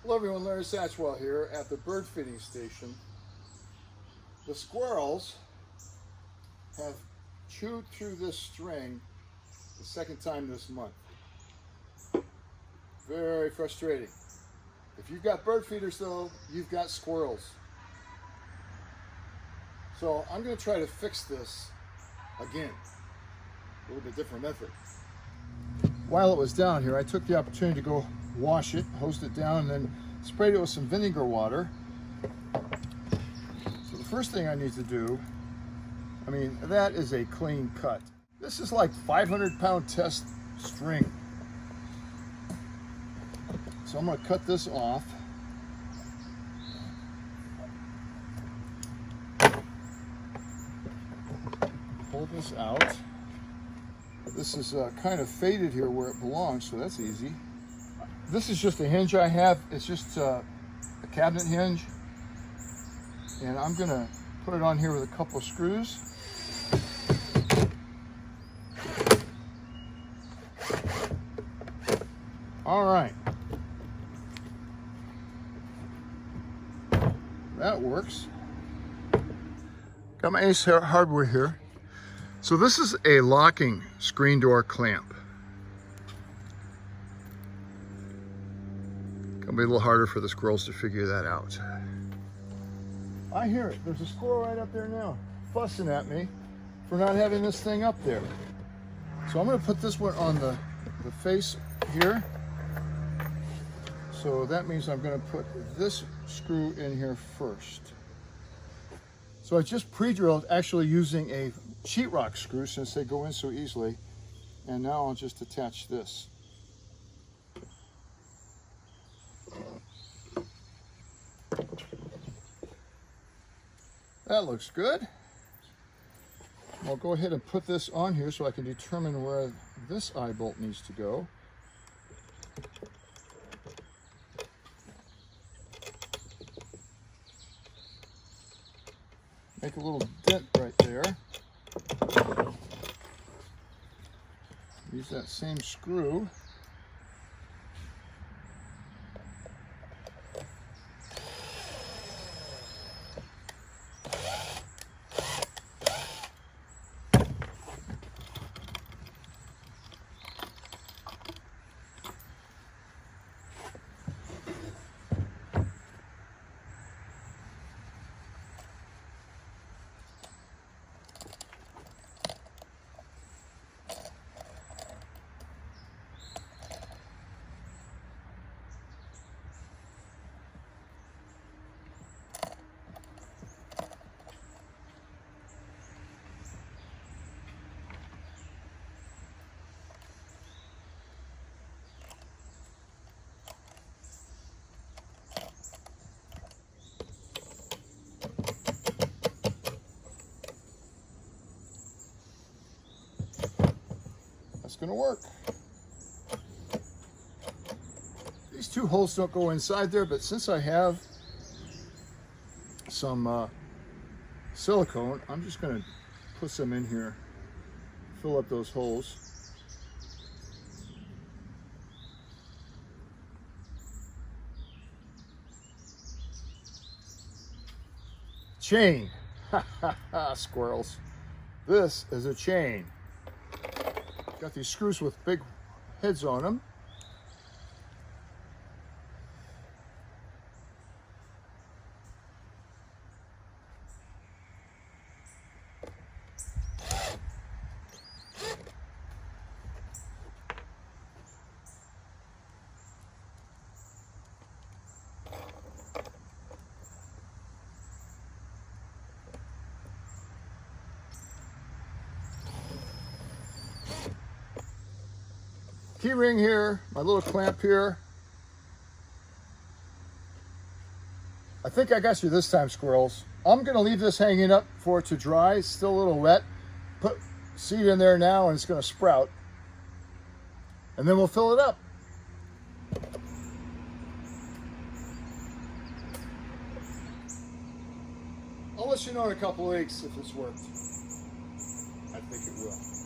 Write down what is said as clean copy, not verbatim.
Hello everyone, Larry Satchwell here at the bird feeding station. The squirrels have chewed through this string the second time this month. Very frustrating. If you've got bird feeders though, you've got squirrels. So I'm going to try to fix this again. A little bit different method. While it was down here, I took the opportunity to go wash it, hosed it down, and then sprayed it with some vinegar water. So the first thing I need to do, that is a clean cut. This is like 500-pound test string. So I'm going to cut this off. Pull this out. This is kind of faded here where it belongs, so that's easy. This is just a hinge I have. It's just a cabinet hinge. And I'm going to put it on here with a couple of screws. All right. That works. Got my Ace hardware here. So this is a locking screen door clamp. Gonna be a little harder for the squirrels to figure that out. I hear it. There's a squirrel right up there now, fussing at me for not having this thing up there. So I'm gonna put this one on the face here. So that means I'm gonna put this screw in here first. So I just pre-drilled, actually using a sheetrock screw since they go in so easily. And now I'll just attach this. That looks good. I'll go ahead and put this on here so I can determine where this eye bolt needs to go. Make a little dent right there. Use that same screw. That's going to work. These two holes don't go inside there, but since I have some silicone, I'm just going to put some in here, fill up those holes. Chain. Ha ha ha, squirrels. This is a chain. Got these screws with big heads on them. Key ring here, my little clamp here. I think I got you this time, squirrels. I'm gonna leave this hanging up for it to dry. It's still a little wet. Put seed in there now and it's gonna sprout. And then we'll fill it up. I'll let you know in a couple of weeks if it's worked. I think it will.